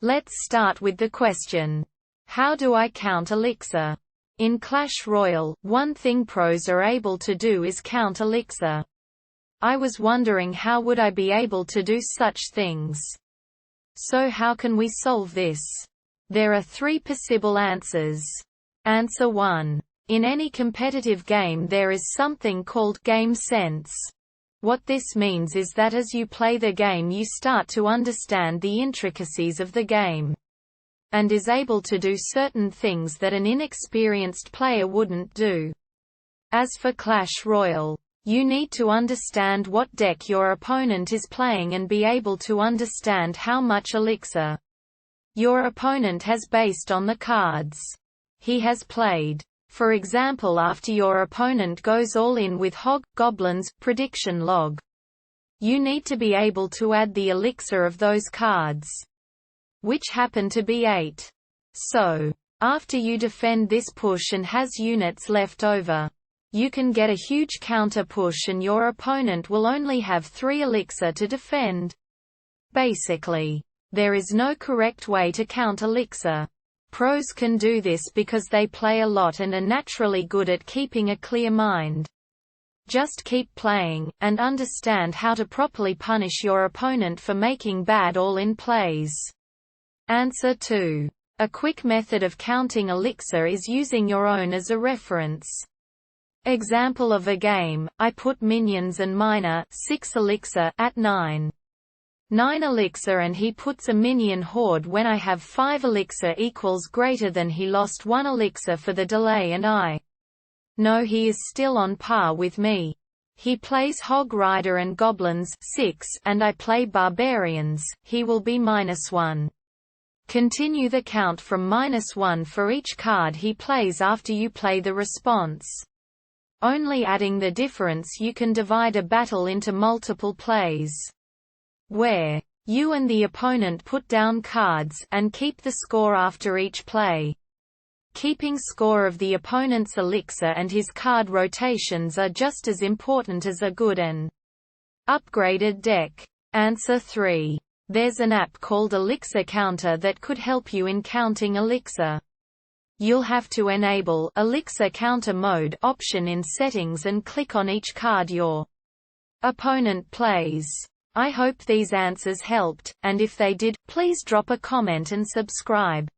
Let's start with the question. How do I count elixir? In Clash Royale, one thing pros are able to do is count elixir. I was wondering how would I be able to do such things. So how can we solve this? There are 3 possible answers. Answer 1. In any competitive game there is something called game sense. What this means is that as you play the game you start to understand the intricacies of the game, and is able to do certain things that an inexperienced player wouldn't do. As for Clash Royale, you need to understand what deck your opponent is playing and be able to understand how much elixir your opponent has based on the cards he has played. For example, after your opponent goes all in with Hog, Goblins, prediction log, you need to be able to add the elixir of those cards, which happen to be 8. So, after you defend this push and has units left over, you can get a huge counter push and your opponent will only have 3 elixir to defend. Basically, there is no correct way to count elixir. Pros can do this because they play a lot and are naturally good at keeping a clear mind. Just keep playing, and understand how to properly punish your opponent for making bad all-in plays. Answer 2. A quick method of counting elixir is using your own as a reference. Example of a game: I put minions and miner 6 elixir at 9 elixir and he puts a minion horde when I have 5 elixir equals greater than he lost 1 elixir for the delay and I know he is still on par with me. He plays Hog Rider and Goblins 6 and I play Barbarians, he will be -1. Continue the count from -1 for each card he plays after you play the response. Only adding the difference you can divide a battle into multiple plays, where you and the opponent put down cards and keep the score after each play. Keeping score of the opponent's elixir and his card rotations are just as important as a good and upgraded deck. Answer 3. There's an app called Elixir Counter that could help you in counting elixir. You'll have to enable Elixir Counter Mode option in settings and click on each card your opponent plays. I hope these answers helped, and if they did, please drop a comment and subscribe.